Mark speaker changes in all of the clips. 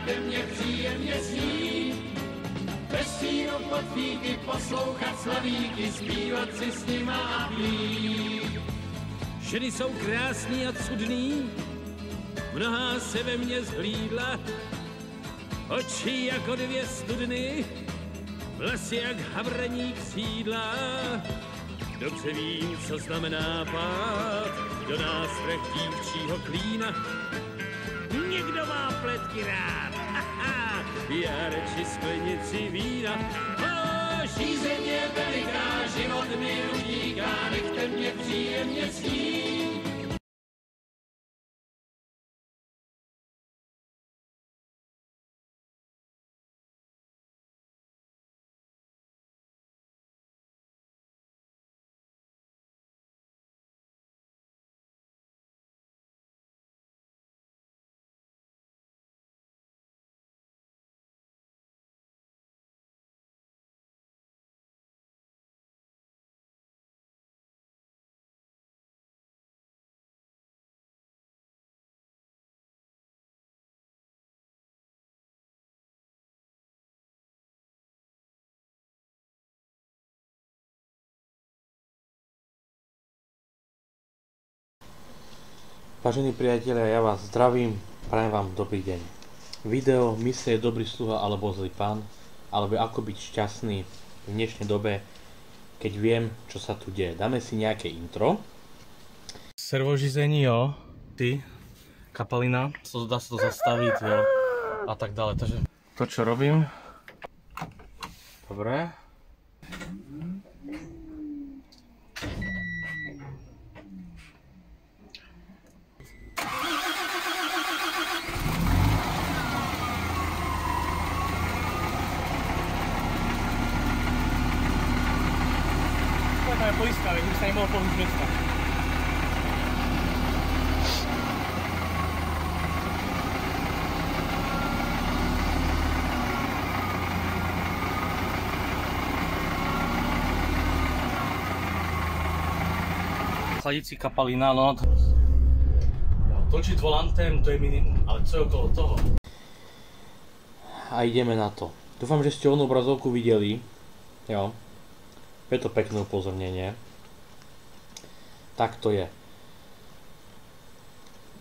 Speaker 1: nechte mě příjemně snít. Ve stínu pod fíky poslouchat slavíky, zpívat si s nima a pít. Ženy jsou krásný a cudný, mnohá se ve mně zhlídla, oči jako dvě studny, vlasy jak havraní křídla. Dobře vím, co znamená pád do nástrah dívčího klína. Někdo má pletky rád, haha, já radši sklenici vína. Žízeň je veliká, život mi utíká, nechte mě příjemně snít.
Speaker 2: Vážení priatelia, ja vás zdravím, prajem vám dobrý deň. Video Misie je dobrý sluha alebo zlý pán, alebo ako byť šťastný v dnešnej dobe, keď viem, čo sa tu deje. Dáme si nejaké intro. Servožízení, jo, ty, kapalina, dá sa to zastaviť, jo, a tak ďalej. Takže to, čo robím, dobre. Tam je poistka, veď by sa nemohol pohnúť mesta. Chladiť si kapalina, no. Točiť volantem, to je minimum, ale co je okolo toho? A ideme na to. Dúfam, že ste onú obrazovku videli, jo. Je to pekné upozornenie. Tak to je.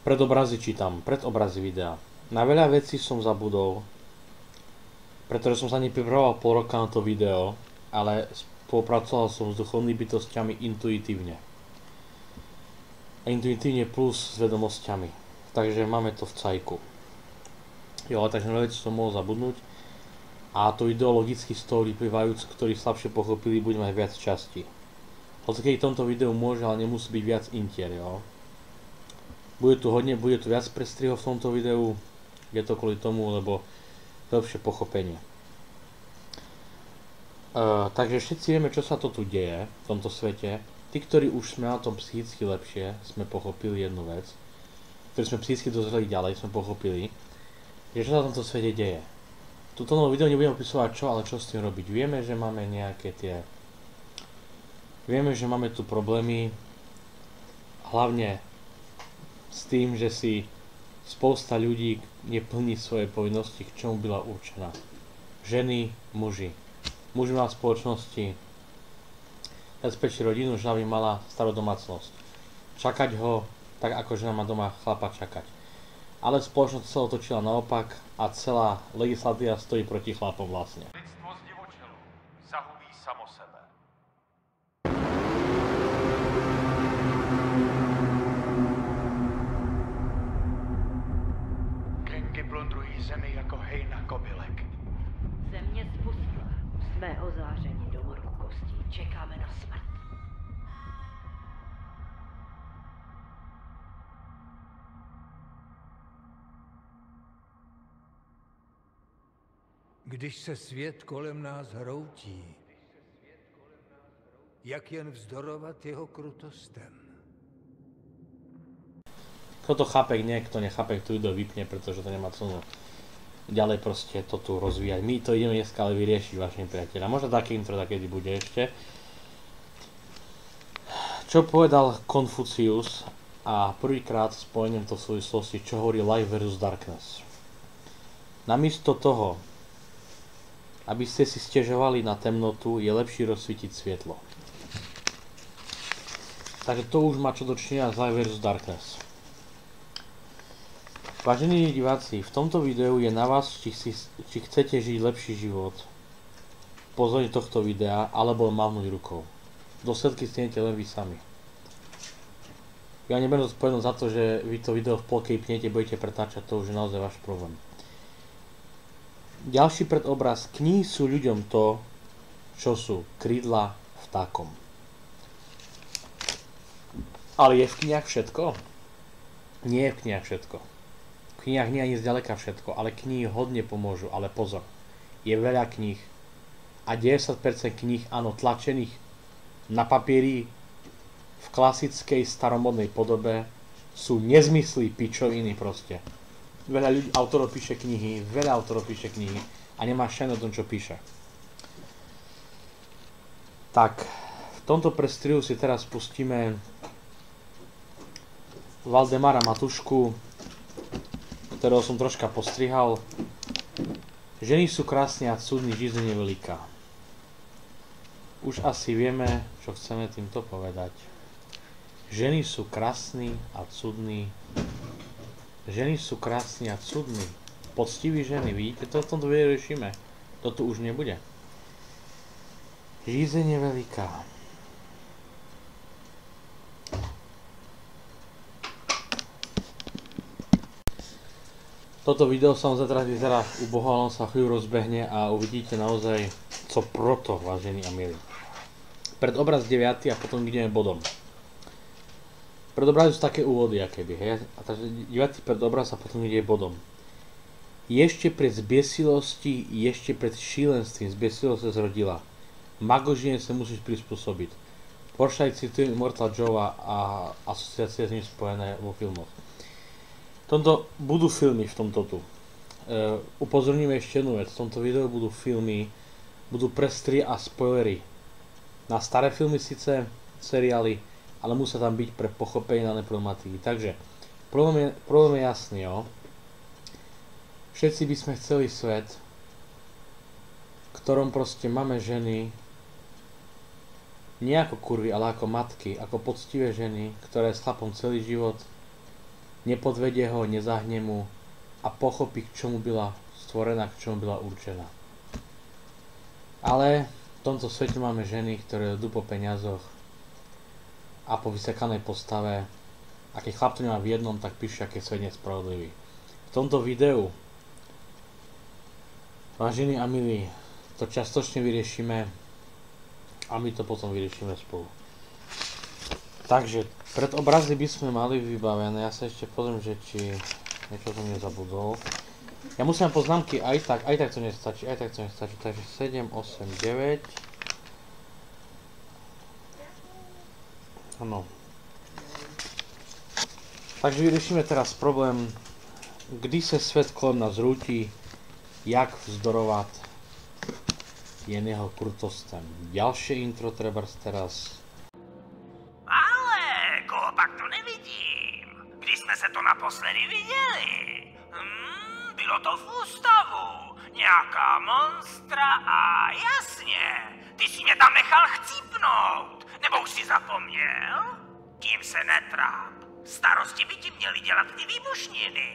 Speaker 2: Predobrazy čítam, predobrazy videa. Na veľa vecí som zabudol, pretože som sa nepripravoval pol roka na to video, ale spolupracoval som s duchovnými bytostiami intuitívne. Intuitívne plus s vedomosťami. Takže máme to v cajku. Jo, takže na veci som mohol zabudnúť. A to ideologicky z toho vyplývajúc, ktorí slabšie pochopili, budeme mať viac častí. Hoci keď v tomto videu môže, ale nemusí byť viac intier, jo. Bude tu viac prestrihov v tomto videu, je to kvôli tomu, lebo lepšie pochopenie. Takže všetci vieme, čo sa to tu deje v tomto svete. Tí, ktorí už sme na tom psychicky lepšie, sme pochopili jednu vec. Ktorí sme psychicky dozreli ďalej, sme pochopili, že čo sa v tomto svete deje. Tuto novo video nebudem opisovať čo, ale čo s tým robiť. Vieme, že máme nejaké tie... Vieme, že máme tu problémy, hlavne s tým, že si spousta ľudí neplní svoje povinnosti, k čomu byla určená. Ženy, muži. Muži má v spoločnosti zabezpečiť rodinu, žena by mala starú domácnosť. Čakať ho, tak ako žena má doma chlapa čakať. Ale spoločnosť sa otočila naopak a celá legislatíva stojí proti chlapom vlastne.
Speaker 3: Lidstvo zdivočelo, zahubí samo sebe. Gengy plundrují zemi jako hejna kobylek.
Speaker 4: Země spustla, jsme ozářeni do moru kostí, čekáme na smrt.
Speaker 5: Když se svět kolem nás hroutí, jak jen vzdorovat jeho krutostem?
Speaker 2: Kto to chápe, niekto nechápe, kto video vypne, pretože to nemá cenu ďalej proste to tu rozvíjať. My to ideme dneska ale vyriešiť, vážení priatelia. Možno také intro takedy bude ešte. Čo povedal Konfucius a prvýkrát spomeniem to v súvislosti, čo hovorí Light versus Darkness. Namiesto toho, aby ste si sťažovali na temnotu, je lepšie rozsvítiť svetlo. Takže to už má čo dočinenia s Light vs Darkness. Vážení diváci, v tomto videu je na vás, či chcete žiť lepší život. Pozorne tohto videa, alebo mávnuť rukou. Dôsledky stihnete len vy sami. Ja nebudem zodpovedný za to, že vy to video v polke pnete, budete pretáčať, to už je naozaj váš problém. Ďalší predobraz. Knihy sú ľuďom to, čo sú krídla vtákom. Ale je v knihách všetko? Nie je v knihách všetko. V knihách nie je ani zďaleka všetko, ale knihy hodne pomôžu, ale pozor. Je veľa kníh a 90% kníh, áno, tlačených na papieri v klasickej staromodnej podobe sú nezmysly, pičoviny proste. Veľa autorov píše knihy a nemá šajn o tom, čo píše. Tak, v tomto prestrihu si teraz pustíme Valdemara Matušku, ktorého som troška postrihal. Ženy sú krásne a cudný, žízeň je veľká. Už asi vieme, čo chceme týmto povedať. Ženy sú krásni a cudní. Ženy sú krásni a cudní. Poctiví ženy, vidíte? To v tomto videu riešime. Toto už nebude. Žízeň je veľká. Toto video samozrejme teraz vyzerá uboho, on sa chvíľu rozbehne a uvidíte naozaj, co proto, vážení a milí. Predobraz 9 a potom ideme bodom. Predobrazy sú také úvody, akéby, hej? A takže 9. predobraz a potom ide bodom. Ešte pred zbiesilosti, ešte pred šílenstvím zbiesilosť sa zrodila. Magožine sa musíš prispôsobiť. Porsche citujem Immortal Joe a asociácie s ním spojené vo filmoch. Tomto budú filmy v tomto tu. Upozorníme ešte jednu vec. V tomto videu budú filmy, budú prestry a spoilery. Na staré filmy síce, seriály, ale musia tam byť pre pochopenie danej problematiky. Takže, problém je jasný, jo. Všetci by sme chceli svet, v ktorom proste máme ženy, nie ako kurvy, ale ako matky, ako poctivé ženy, ktoré s chlapom celý život nepodvedie ho, nezahne mu a pochopí, k čomu byla stvorená, k čomu byla určená. Ale v tomto svete máme ženy, ktoré idú po peniazoch a po vysekanej postave. A keď chlap to nemá v jednom, tak píše, aký svet nespravodlivý. V tomto videu, vážení a milí, to častočne vyriešime a my to potom vyriešime spolu. Takže pred obrazy by sme mali vybavené, ja sa ešte pozriem, že či niečo som nezabudol. Ja musím poznámky, aj tak to nestačí, takže 7, 8, 9. Áno. Takže vyriešime teraz problém, kdy se svět kolem nás rúti, jak vzdorovat jen jeho krutostem. Ďalšie intro treba teraz.
Speaker 6: Pak to nevidím. Když jsme se to naposledy viděli? Bylo to v ústavu. Nějaká monstra a jasně. Ty si mě tam nechal chcípnout. Nebo už si zapomněl? Tím se netráp. Starosti by ti měli dělat ty výbušniny.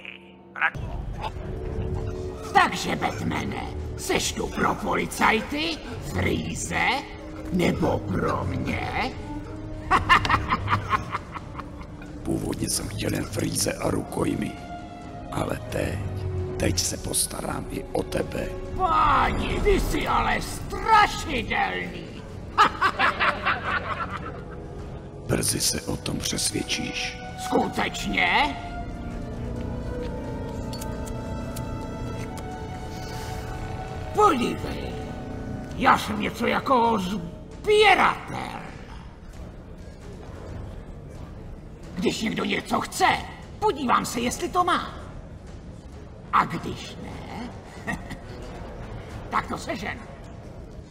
Speaker 7: Takže, Batmane, seš tu pro policajty, Freeze, nebo pro mě?
Speaker 8: Původně jsem chtěl jen Freeze a rukojmy, ale teď se postarám i o tebe.
Speaker 7: Páni, vy jsi ale strašidelný.
Speaker 8: Brzy se o tom přesvědčíš.
Speaker 7: Skutečně? Podívej, já jsem něco jako sběratel. Když někdo něco chce, podívám se, jestli to má. A když ne, tak to seženu.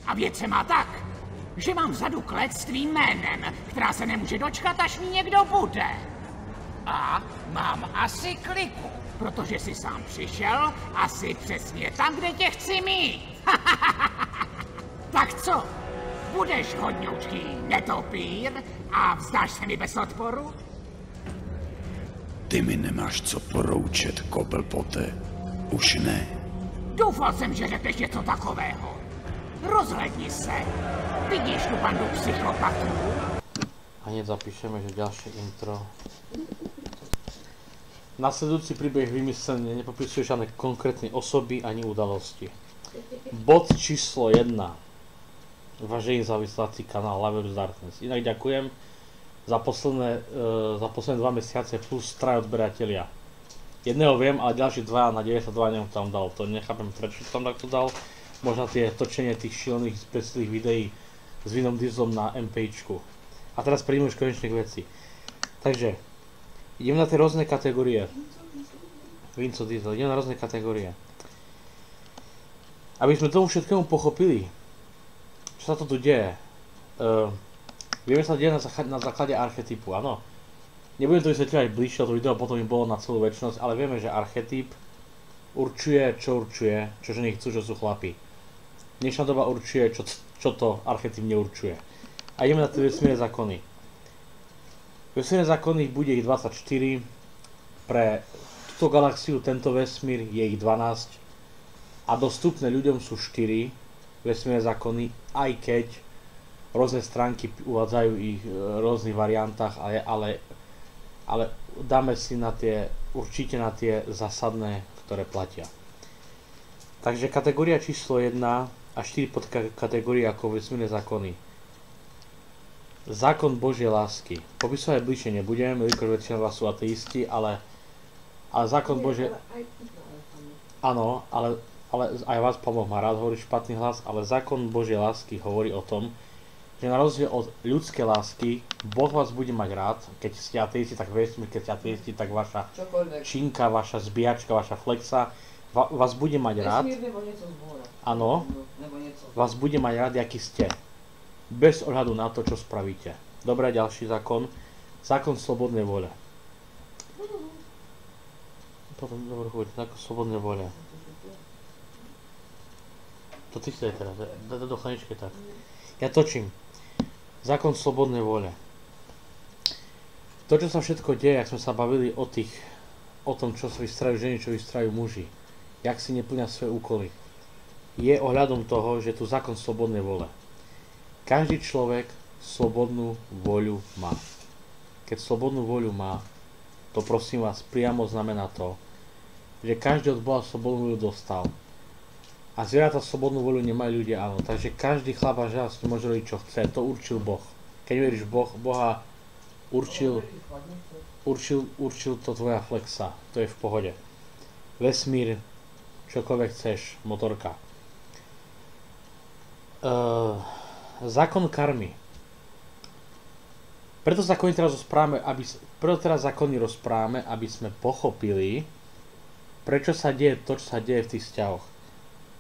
Speaker 7: A věc se má tak, že mám vzadu klec s tvým jménem, která se nemůže dočkat, až mi někdo bude. A mám asi kliku. Protože jsi sám přišel a jsi přesně tam, kde tě chci mít. Tak co? Budeš hodňoučký netopír a vzdáš se mi bez odporu?
Speaker 8: Ty mi nemáš co poroučet, Cobblepote. Už ne.
Speaker 7: Doufal jsem, že řekneš něco takového. Rozhledni se. Vidíš tu bandu psychopatů?
Speaker 2: A hneď zapíšeme, že ďalšie intro. Nasledujúci príbeh vymyslený nepopisuje žiadne konkrétne osoby ani udalosti. Bod číslo 1. Vážený závisláci kanál Laverus Darkness. Inak ďakujem za posledné 2 mesiace plus 3 odberatelia. Jedného viem, ale ďalší 2 na 92 neviem tam dal. To nechápem, prečo tam takto dal. Možno tie točenie tých šílených zbesilých videí s Vinom Dieselom na MPčku. A teraz príjmu už konečne k veci. Takže, idem na tie rôzne kategórie. Vinco Diesel, idem na rôzne kategórie. Aby sme tomu všetkému pochopili, čo sa to tu deje. Vieme sa deje na základe archetypu, áno. Nebudem to vysvetľovať bližšie, to video potom by bolo na celú večnosť, ale vieme, že archetyp určuje, čo ženy chcú, čo sú chlapi. Dnešná doba určuje, čo to archetyp neurčuje. A ideme na tie vesmírne zákony. Vesmírne zákony bude ich 24. Pre túto galaxiu, tento vesmír je ich 12. A dostupné ľuďom sú 4 vesmírne zákony, aj keď rôzne stránky uvádzajú ich v rôznych variantách, ale dáme si určite na tie zásadné, ktoré platia. Takže kategória číslo 1 a 4 podkategórie ako vesmírne zákony. Zákon Božej lásky. Popisovať bližšie nebudem, jelikož väčšina vás sú ateisti, ale zákon Božej... Áno, ale aj vás Pavol má rád hovorí špatný hlas, ale zákon Božej lásky hovorí o tom, že na rozdiel od ľudskej lásky, Boh vás bude mať rád, keď ste ateisti, tak vesmír, keď ste ateisti, tak vaša činka, vaša zbíjačka, vaša flexa, vás bude mať rád. Áno, vás bude mať rád, aký ste. Bez ohľadu na to, čo spravíte. Dobre, ďalší zákon. Zákon slobodnej vôle. Potom dobre hovoriť, zákon slobodnej vôle. To ty chceš teraz, do chlaničky tak. Ja točím. Zákon slobodnej vôle. To, čo sa všetko deje, ak sme sa bavili o tom, čo sa vystrajú ženy, čo vystrajú muži, jak si neplňa svoje úkoly, je ohľadom toho, že tu zákon slobodnej vôle. Každý človek slobodnú voľu má. Keď slobodnú voľu má, to prosím vás priamo znamená to, že každý od Boha slobodnú voľu dostal. A zvieratá slobodnú voľu nemajú ľudia, áno. Takže každý chlap a žena si môže robiť, čo chce. To určil Boh. Keď veríš Boha určil to tvoja flexa. To je v pohode. Vesmír, čokoľvek chceš, motorka. Zákon karmy. Preto teraz zákony rozprávame, aby sme pochopili, prečo sa deje to, čo sa deje v tých vzťahoch.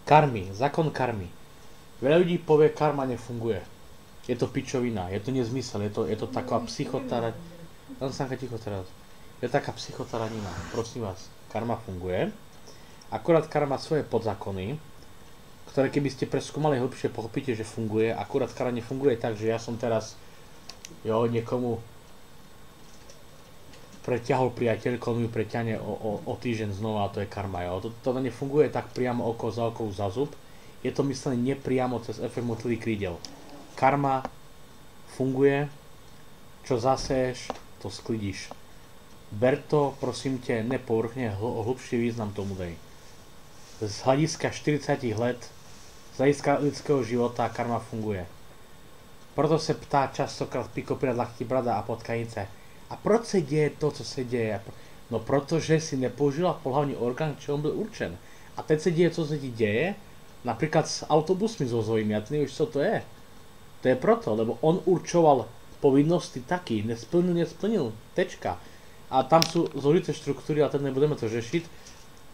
Speaker 2: Karmy, zákon karmy. Veľa ľudí povie, karma nefunguje. Je to pičovina, je to nezmysel, je to taká psychotaranina. Je taká psychotaranina. Prosím vás, karma funguje. Akurát karma svoje podzákony, ktoré keby ste preskúmali hlbšie, pochopíte, že funguje. Akurát karma nefunguje tak, že ja som teraz niekomu preťahol priateľku, on ju preťahne o týždeň znova a to je karma. To nefunguje tak priamo oko za oko za zub. Je to myslené nepriamo cez efekt motlivých krídel. Karma funguje, čo zaseješ, to sklidíš. Ber to, prosím te, nepovrchne, hlbší význam tomu dej. Z hľadiska 40 let, z hľadiska ľudského života karma funguje. Proto se ptá častokrát pikopírať ľahký brada a potkanice. A proč se děje to, co se děje? No protože si nepoužila pohlavní orgán, čo on byl určen. A teď se děje, co se ti děje, napríklad s autobusmi zvozovými, a ty nevíš, co to je. To je proto, lebo on určoval povinnosti taký, nesplnil, tečka. A tam sú zložité štruktúry, ale teď nebudeme to řešiť.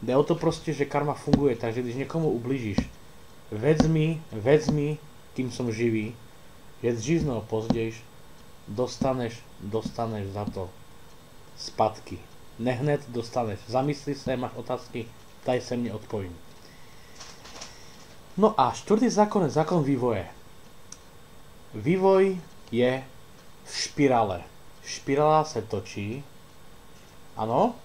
Speaker 2: Jde o to proste, že karma funguje, takže když niekomu ublížíš, vedz mi, kým som živý, že dřív nebo pozdejš dostaneš za to spadky. Nehned dostaneš. Zamysli sa, máš otázky, daj sa mne odpovím. No a štvrtý zákon je zákon vývoje. Vývoj je v špirále. Špirála sa točí, áno,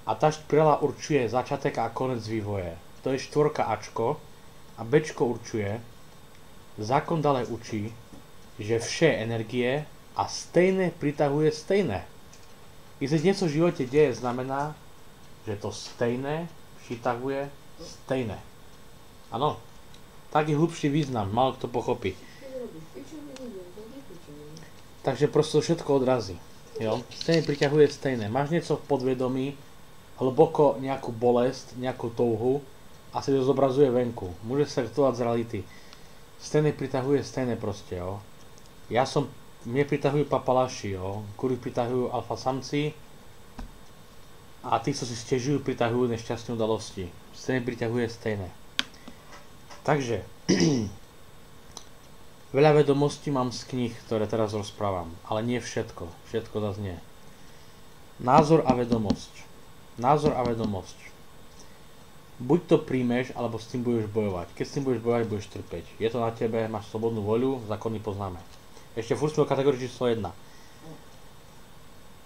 Speaker 2: a tá špirála určuje začiatek a konec vývoje. To je štvorka Ačko a Bčko určuje, zákon ďalej učí, že vše energie a stejné pritahuje stejné. Keď sa niečo v živote deje, znamená, že to stejné přitahuje stejné. Áno, taký hlubší význam, málo kto pochopí. Takže proste všetko odrazí. Jo? Stejné priťahuje stejné. Máš niečo v podvedomí, hlboko nejakú bolesť, nejakú touhu a sa to zobrazuje venku. Môže sa aktovať z reality. Stejné priťahuje stejné proste. Jo? Mne pritahujú papalaši, jo? Kuri pritahujú alfa samci a tí, čo si stežujú, pritahujú nešťastné udalosti. Stejné priťahuje stejné. Takže veľa vedomostí mám z kníh, ktoré teraz rozprávam, ale nie všetko. Všetko zase nie. Názor a vedomosť. Názor a vedomosť. Buď to príjmeš, alebo s tým budeš bojovať. Keď s tým budeš bojovať, budeš trpeť. Je to na tebe, máš slobodnú voľu, zákony poznáme. Ešte furt sme o kategórii číslo 1.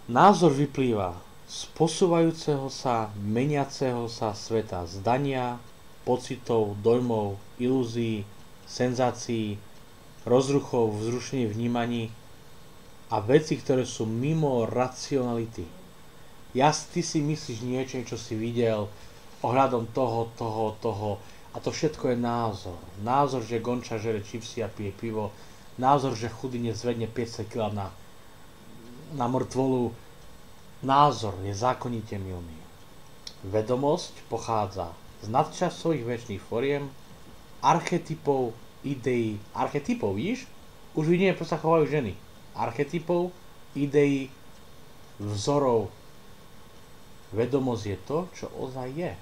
Speaker 2: Názor vyplýva z posúvajúceho sa, meniaceho sa sveta, zdania, pocitov, dojmov, ilúzií, senzácií, rozruchov, vzrušení vnímaní a veci, ktoré sú mimo racionality. Ty si myslíš niečo, čo si videl ohľadom toho a to všetko je názor. Názor, že Gonča žere čipsy a pije pivo. Názor, že chudý nezvedne 500 kg na mŕtvolu. Názor je zákonite mylný. Vedomosť pochádza z nadčasových večných foriem, archetypov, ideí. Archetypov, vidíš? Už vidíme, prečo sa chovajú ženy. Archetypov, ideí, vzorov. Vedomosť je to, čo ozaj je.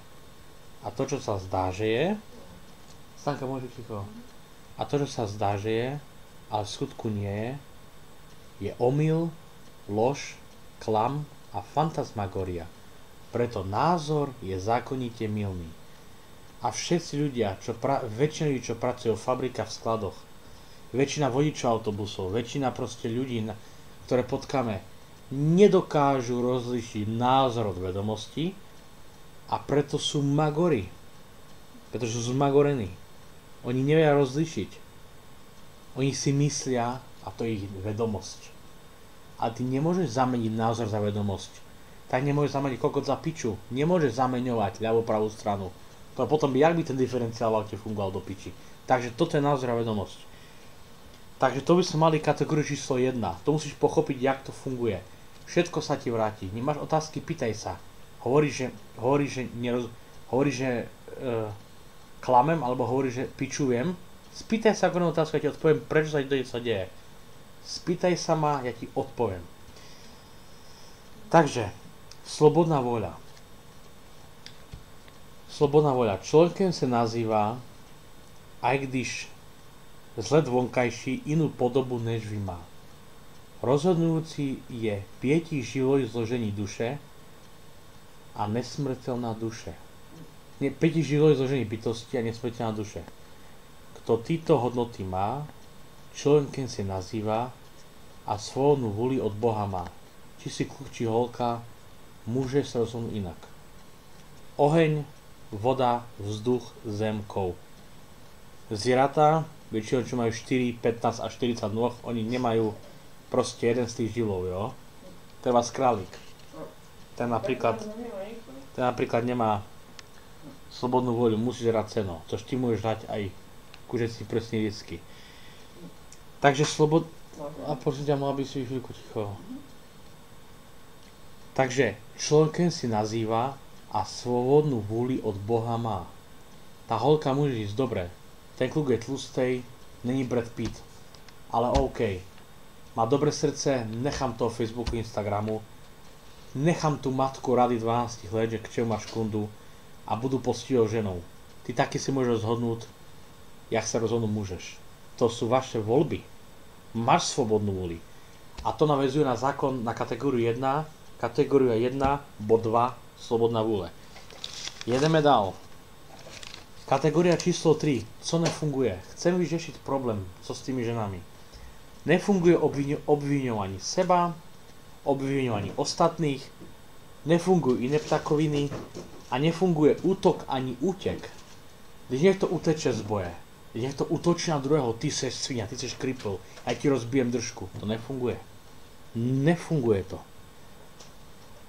Speaker 2: A to, čo sa zdá, že je... Stanka, môže ticho. A to, čo sa zdá, že je, ale v skutku nie je omyl, lož, klam a fantasmagória. Preto názor je zákonite mylný. A všetci ľudia, väčšina ľudí, čo pracujú v fabrikách, v skladoch, väčšina vodičov autobusov, väčšina proste ľudí, ktoré potkáme, nedokážu rozlišiť názor od vedomosti a preto sú magori. Pretože sú zmagorení. Oni nevedia rozlišiť. Oni si myslia, a to je ich vedomosť. A ty nemôžeš zameniť názor za vedomosť. Tak nemôžeš zameniť kokot za piču. Nemôžeš zameňovať ľavú pravú stranu. To potom jak by ten diferenciál aute fungoval do piči. Takže toto je názor a vedomosť. Takže to by sme mali kategóriu číslo 1. To musíš pochopiť, jak to funguje. Všetko sa ti vráti. Nemáš otázky, pýtaj sa. Hovoríš, že klamem, alebo hovoríš, že pičujem. Spýtaj sa ako otázku, ja ti odpoviem, prečo sa ti to deje. Spýtaj sa ma, ja ti odpoviem. Takže, slobodná voľa. Slobodná voľa. Človekem sa nazýva, aj když vzhled vonkajší inú podobu než vy má. Rozhodujúci je 5 živoj zložení duše a nesmrteľná duše. 5 živoj zložení bytosti a nesmrteľná duše. Kto títo hodnoty má, človekem sa nazýva a svojnu vôli od Boha má. Či si kluk, či holka, môže sa rozhodnúť inak. Oheň, voda, vzduch, zem, kov. Zvieratá, väčšinou čo majú 4, 15 a 40 nôh, oni nemajú proste jeden z tých žilov, jo? Treba králík. Ten napríklad nemá slobodnú voľu, musí žrať seno, což ty môžeš dať aj kužecí prsný lístky. Takže a prosím ťa, mala by si chvíľku ticho. Takže človekem si nazýva a svobodnú vôli od Boha má. Tá holka môže ísť dobre. Ten kluk je tlustej, není Brad Pitt. Ale OK. Má dobré srdce, nechám toho Facebooku, Instagramu. Nechám tú matku rady 12 let, že k čemu máš kundu a budú postivou ženou. Ty taky si môžeš rozhodnúť, jak sa rozhodnúť môžeš. To sú vaše voľby. Máš slobodnú vôli. A to naväzuje na zákon na kategóriu 1, Kategória 1, bod 2, slobodná vôle. Jedeme dál. Kategória číslo 3, co nefunguje. Chcem vyřešiť problém, co s tými ženami. Nefunguje obviňovanie seba, obviňovanie ostatných, nefungujú iné ptakoviny a nefunguje útok ani útek. Když niekto uteče z boje, když niekto útočí na druhého, ty seš svinia, ty seš kripl, aj ti rozbijem držku. To nefunguje. Nefunguje to.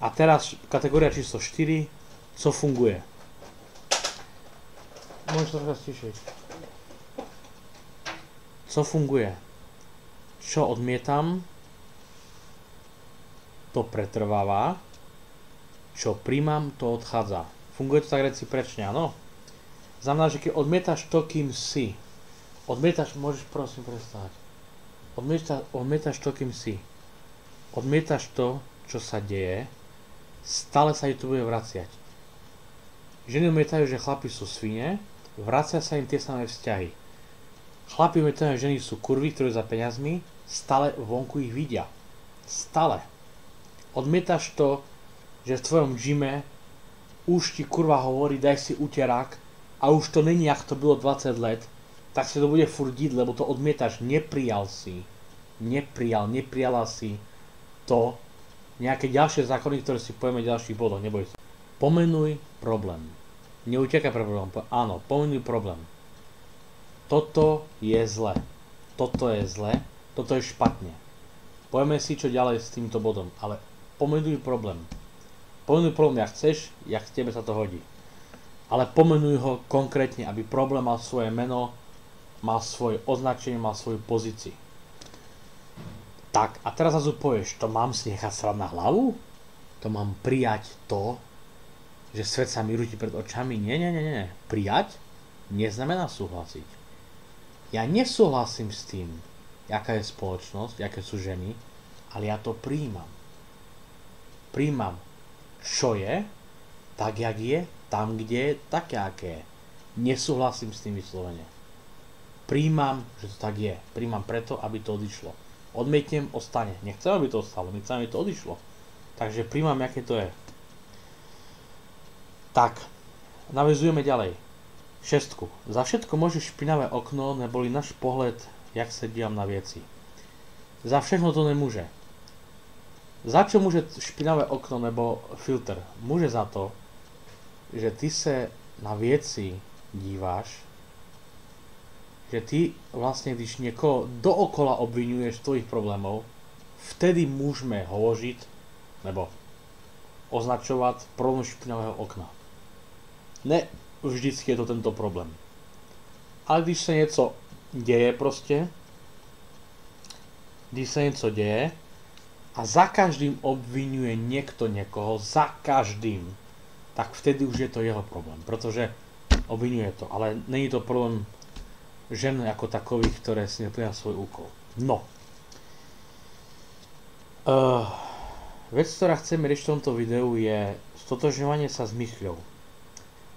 Speaker 2: A teraz kategória číslo 4, co funguje. Môžeš to trocha stišiť. Co funguje? Čo odmietam? To pretrváva. Čo príjmam, to odchádza. Funguje to tak reciprečne, áno? Znamená, že keď odmietaš to, kým si. Odmietaš, môžeš prosím prestať. Odmietaš to, kým si. Odmietaš to, čo sa deje. Stále sa ti to bude vraciať. Ženy odmietajú, že chlapi sú svine. Vracia sa im tie samé vzťahy. Chlapi odmietajú, že ženy sú kurvy, ktoré za peniazmi. Stále vonku ich vidia. Stále. Odmietaš to, že v tvojom gyme už ti kurva hovorí, daj si uterák a už to není, jak to bylo 20 let, tak si to bude furt diť, lebo to odmietaš. Neprijala si to, nejaké ďalšie zákony, ktoré si povieme v ďalších bodoch, neboj sa. Pomenuj problém. Neutekaj pre problém. Áno, pomenuj problém. Toto je zle. Toto je zle. Toto je špatne. Povieme si, čo ďalej s týmto bodom, ale pomenuj problém. Pomenuj problém, jak chceš, jak tebe sa to hodí. Ale pomenuj ho konkrétne, aby problém mal svoje meno, mal svoje označenie, mal svoju pozíciu. Tak, a teraz zase povieš, to mám si nechať srať na hlavu? To mám prijať to, že svet sa mi rúti pred očami? Nie. Prijať neznamená súhlasiť. Ja nesúhlasím s tým, jaká je spoločnosť, aké sú ženy, ale ja to prijímam. Prijímam, čo je, tak jak je, tam kde je, také aké je. Nesúhlasím s tým vyslovene. Prijímam, že to tak je. Prijímam preto, aby to odišlo. Odmietnem, ostane. Nechcem, aby to ostalo, nechcem, aby to odišlo. Takže prijímam, aké to je. Tak, navezujeme ďalej. 6. Za všetko môže špinavé okno, neboli náš pohled, jak sa dívam na veci. Za všechno to nemôže. Za čo môže špinavé okno nebo filter? Môže za to, že ty sa na veci díváš, že ty vlastne, když niekoho dookola obvinuješ tvojich problémov, vtedy môžeme hovoriť, nebo označovať problém špinavého okna. Ne vždycky je to tento problém. Ale když sa niečo deje proste, když sa niečo deje a za každým obvinuje niekto niekoho, za každým, tak vtedy už je to jeho problém, pretože obvinuje to, ale není to problém žen ako takových, ktoré si neplnia svoj úkol. No. Vec, ktorá chceme riešiť v tomto videu, je stotožňovanie sa s mysľou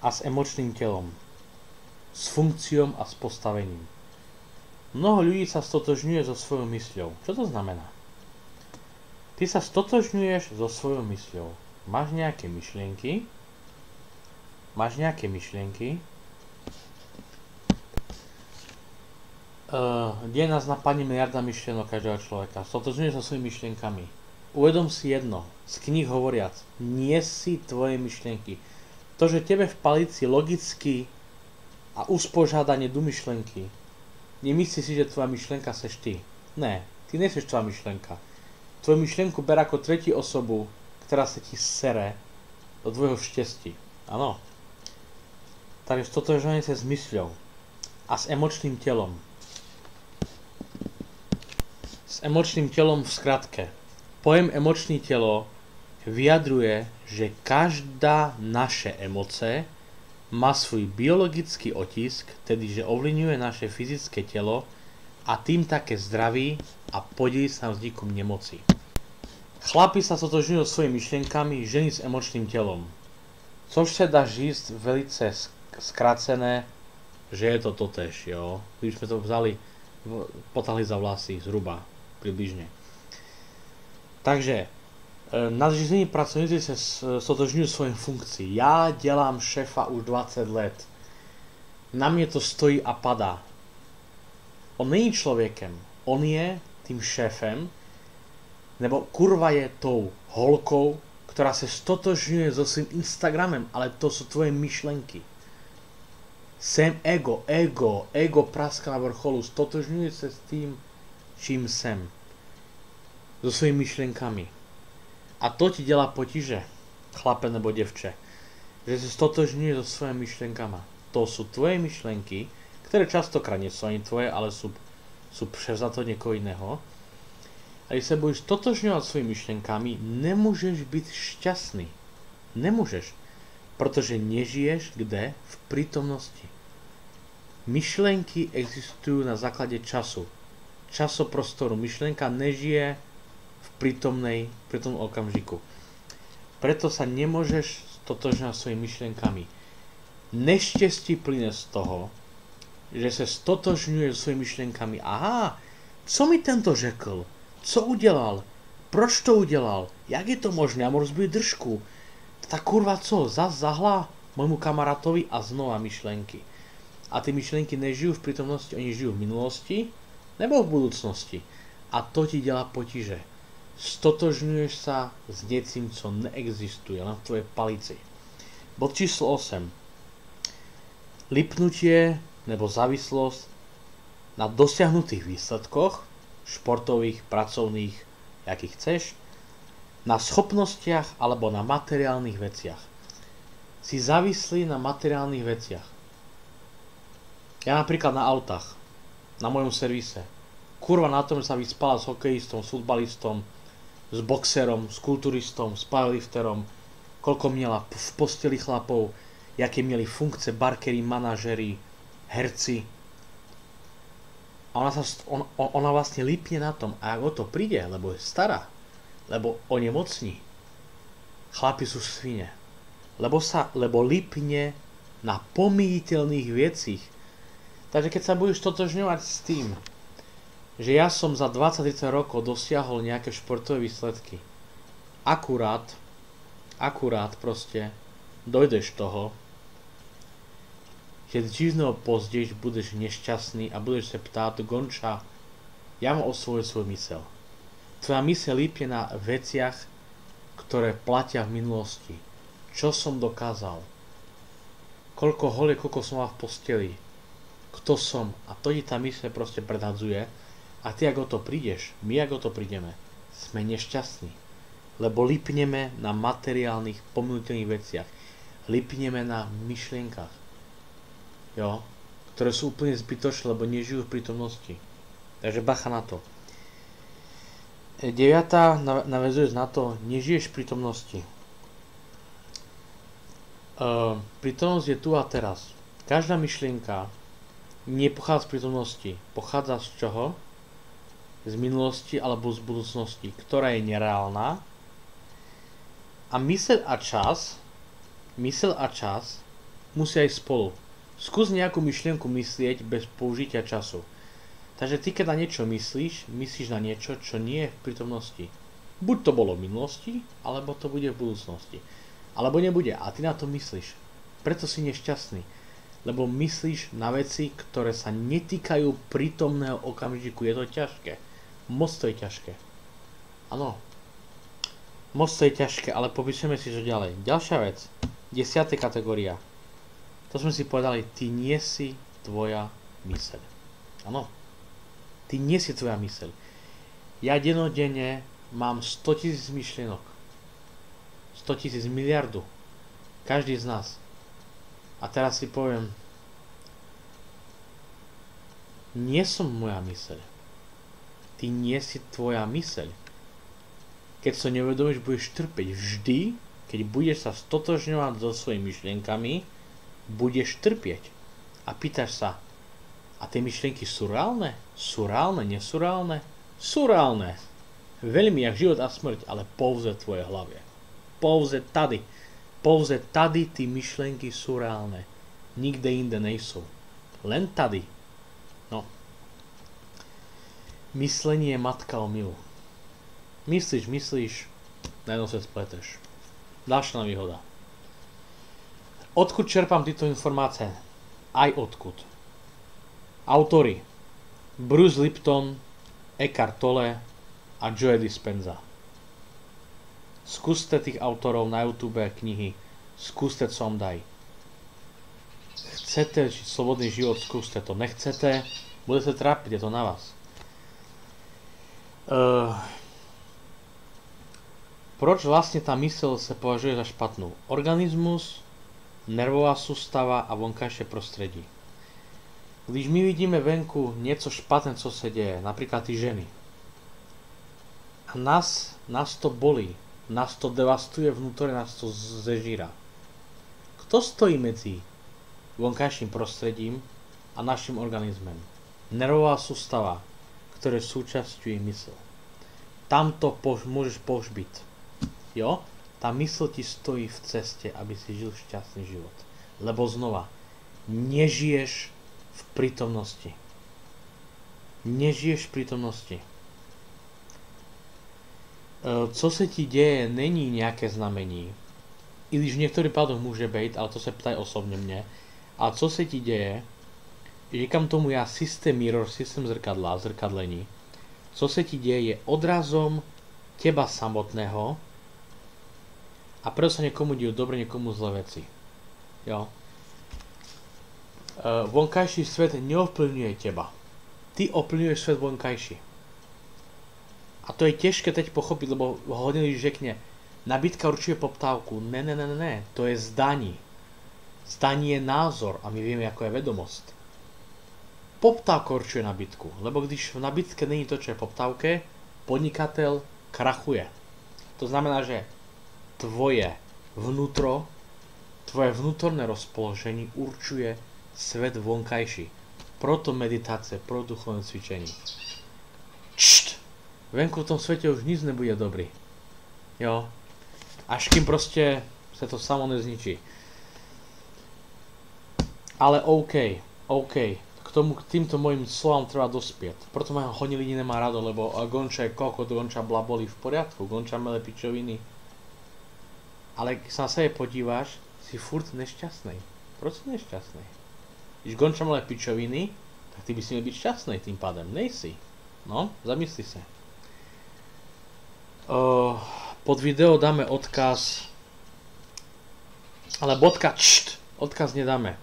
Speaker 2: a s emočným telom, s funkciou a s postavením. Mnoho ľudí sa stotožňuje so svojou mysľou. Čo to znamená? Ty sa stotožňuješ so svojou mysľou. Máš nejaké myšlienky? Kde nás napadne miliarda myšlienok každého človeka. Stotožňuješ so svojimi myšlienkami. Uvedom si jedno, z kníh hovoriac, nie si tvoje myšlienky. To, že tebe v palici logicky a uspořádanie do myšlenky, nemyslí si, že tvoja myšlenka seš ty. Ne, ty neseš tvoja myšlenka. Tvoju myšlenku ber ako tretí osobu, ktorá sa ti sere do tvojho šťastí. Áno. Takže stotožňovanie sa s mysľou a s emočným telom. S emočným telom v skratke. Pojem emočný telo vyjadruje, že každá naše emoce má svoj biologický otisk, tedy že ovlivňuje naše fyzické telo a tým také zdraví a podíli sa na vznikom nemoci. Chlapi sa stotožňujú svojimi myšlienkami, ženy s emočným telom. Což sa dá říct velice skrácené, že je to totéž, jo. Když sme to vzali, potahli za vlasy zhruba, približne. Takže, Nadřízení pracovníci se stotožňují svojím funkcí. Já dělám šéfa už 20 let. Na mě to stojí a padá. On není člověkem. On je tým šéfem, nebo kurva je tou holkou, která se stotožňuje so svým Instagramem, ale to jsou tvoje myšlenky. Jsem ego praska na vrcholu, stotožňuje se s tím, čím jsem. So svými myšlenkami. A to ti dělá potíže, chlape nebo děvče, že se stotožňuje so svojimi myšlenkama. To jsou tvoje myšlenky, které častokrát nie sú ani tvoje, ale sú převzato někoho jiného. A když se budeš stotožňovat svými myšlenkami, nemůžeš být šťastný. Nemůžeš, protože nežiješ kde? V prítomnosti. Myšlenky existují na základě času. Časoprostoru. Myšlenka nežije v prítomnom okamžiku. Preto sa nemôžeš stotožňovať svojimi myšlenkami. Neštěstí plyne z toho, že se stotožňuje so svými myšlenkami. Aha, co mi tento řekl? Co udělal? Proč to udělal? Jak je to možné? Já mu rozbiju držku. Ta kurva co? Zas zahla môjmu kamarátovi a znova myšlenky. A ty myšlenky nežijú v prítomnosti, oni žijú v minulosti nebo v budúcnosti. A to ti dělá potíže. Stotožňuješ sa s něčím, co neexistuje na tvojej palici. Bod číslo 8. Lipnutie nebo závislosť na dosiahnutých výsledkoch, športových, pracovných, jakých chceš, na schopnostiach alebo na materiálnych veciach. Si závislý na materiálnych veciach. Ja napríklad na autách, na mojom servise. Kurva na tom, že sa vyspala s hokejistom, s futbalistom, s boxerom, s kulturistom, s powerlifterom, koľko měla v posteli chlapov, jaké měli funkce, barkery, manažery, herci. A ona vlastne lípne na tom, a ak o to príde, lebo je stará, lebo onemocní, chlapi sú svine, lebo lípne na pomíjiteľných vecích. Takže keď sa budeš totožňovať s tým, že ja som za 20-30 rokov dosiahol nejaké športové výsledky, akurát proste dojdeš toho, že dřív nebo později budeš nešťastný a budeš se ptát, Gonča, ja mám osvojil svoj mysel. Tvoja mysel lípne na veciach, ktoré platia v minulosti. Čo som dokázal? Koľko hole, koľko som mal v posteli? Kto som? A to ti tá mysel proste predhadzuje. A ty, ak o to prídeš, my, ak o to prídeme, sme nešťastní. Lebo lípneme na materiálnych, pominutelných veciach. Lípneme na myšlienkach. Jo, ktoré sú úplne zbytočné, lebo nežijú v prítomnosti. Takže bacha na to. 9. naväzuje na to, nežiješ v prítomnosti. Prítomnosť je tu a teraz. Každá myšlienka nepochádza z prítomnosti. Pochádza z čoho? Z minulosti alebo z budúcnosti, ktorá je nereálna. A myseľ a čas musia ísť spolu. Skús nejakú myšlienku myslieť bez použitia času. Takže ty, keď na niečo myslíš na niečo, čo nie je v prítomnosti. Buď to bolo v minulosti, alebo to bude v budúcnosti. Alebo nebude a ty na to myslíš. Preto si nešťastný. Lebo myslíš na veci, ktoré sa netýkajú prítomného okamžiku. Je to ťažké. Moc to je ťažké. Áno. Moc to je ťažké, ale popíšeme si to ďalej. Ďalšia vec. 10. kategória. To sme si povedali, ty nie si tvoja myseľ. Áno. Ty nie si tvoja myseľ. Ja denodenne mám 100 000 myšlienok. 100 000 miliardu. Každý z nás. A teraz si poviem, nie som moja myseľ. Ty nie si tvoja myseľ. Keď sa neuvedomíš, budeš trpeť. Vždy, keď budeš sa stotožňovať so svojimi myšlienkami, budeš trpieť. A pýtaš sa, a tie myšlienky sú reálne? Sú reálne, nesúreálne? Sú reálne. Veľmi jak život a smrť, ale pouze v tvojej hlave. Pouze tady. Pouze tady ty myšlienky sú reálne. Nikde inde nejsou. Len tady. No. Myslenie je matka omylu. Myslíš. Na jednom sa spleteš. Ďalšia nevýhoda. Odkud čerpám tieto informácie? Aj odkud. Autori. Bruce Lipton, Eckhart Tolle a Joe Dispenza. Skúste tých autorov na YouTube knihy. Skúste, co vám daj. Chcete žiť slobodný život, skúste to. Nechcete, budete trápiť, je to na vás. Proč vlastne tá myseľ sa považuje za špatnú? Organizmus, nervová sústava a vonkajšie prostredí. Když my vidíme venku niečo špatné, co sa deje, napríklad tí ženy, a nás to bolí, nás to devastuje vnútorne, nás to zežíra. Kto stojí medzi vonkajším prostredím a našim organizmem? Nervová sústava, ktoré súčasťuje mysl. Tam to môžeš pohřbiť. Jo? Tá mysl ti stojí v ceste, aby si žil šťastný život. Lebo znova, nežiješ v prítomnosti. Nežiješ v prítomnosti. Co se ti deje, není nejaké znamení. I když v niektorých pádoch môže byť, ale to sa pýtaj osobne mne. A co se ti deje, říkám tomu ja systém mirror, systém zrkadla, zrkadlení. Co se ti deje je odrazom teba samotného a preto sa niekomu dejú dobre, niekomu zlé veci. Jo. Vonkajší svet neovplyvňuje teba. Ty ovplyvňuješ svet vonkajší. A to je ťažké teď pochopiť, lebo hodiny řekne, nabídka určuje poptávku. Ne, to je zdaní. Zdaní je názor a my vieme, ako je vedomosť. Poptávka určuje nabídku, lebo když v nabídke není to, čo je poptávke, podnikateľ krachuje. To znamená, že tvoje vnútro, tvoje vnútorné rozpoloženie určuje svet vonkajší. Proto meditácie, pro duchovné cvičenie. Venku v tom svete už nic nebude dobrý. Jo. Až kým proste sa to samo nezničí. Ale OK. K týmto mojim slovám treba dospieť. Proto ma hodne ľudí nemá rado, lebo Gonča je kokot, Gonča blabolí v poriadku, Gonča mele pičoviny. Ale keď sa na sebe podíváš, si furt nešťastný. Proč si nešťastný? Když Gonča mele pičoviny, tak ty by si mal byť šťastný tým pádem. Nejsi. No, zamysli sa. Pod video dáme odkaz, ale odkaz nedáme.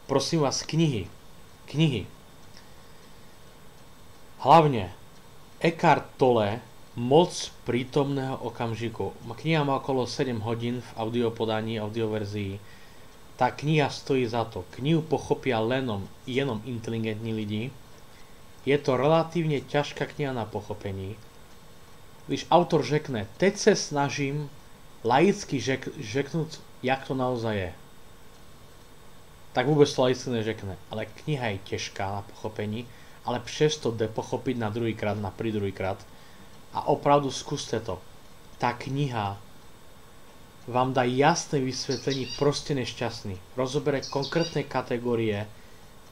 Speaker 2: Prosím vás, knihy. Hlavne Eckhart Tolle, Moc prítomného okamžiku. Kniha má okolo 7 hodín v audiopodaní, audioverzii. Tá kniha stojí za to. Knihu pochopia jenom inteligentní lidi. Je to relatívne ťažká kniha na pochopení. Když autor řekne, teď se snažím laicky řeknúť, jak to naozaj je. Tak vôbec to laicky neřekne. Ale kniha je ťažká na pochopení, ale přesto jde pochopiť na druhýkrát. A opravdu skúste to. Tá kniha vám dá jasné vysvetlenie, proste nešťastný. Rozobere konkrétne kategórie,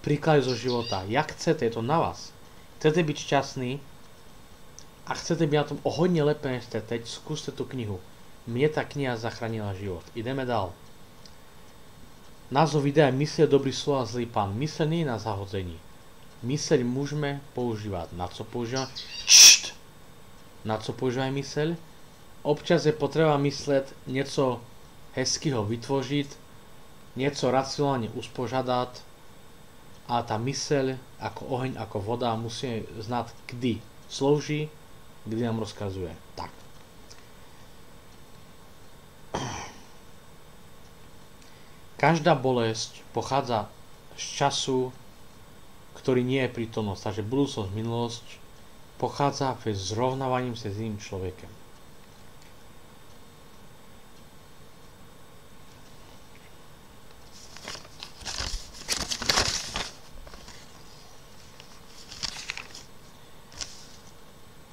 Speaker 2: príklady zo života. Jak chcete, je to na vás. Chcete byť šťastný, a chcete byť na tom o hodne lepšie než ste teď, skúste tú knihu. Mne tá kniha zachránila život. Ideme dál. Názov videa je Mysel dobrý slova zlý pán. Myseľ nie je na zahodzení. Myseľ môžeme používať. Na co používame? Na co používame myseľ? Občas je potreba mysleť niečo hezkého vytvožiť, niečo racionálne uspořadať, a tá myseľ ako oheň, ako voda musíme znať, kdy slouží, kdy nám rozkazuje. Tak. Každá bolesť pochádza z času, ktorý nie je prítomnosť. Takže budúcnosť, minulosť pochádza pre zrovnávaním sa s iným človekom.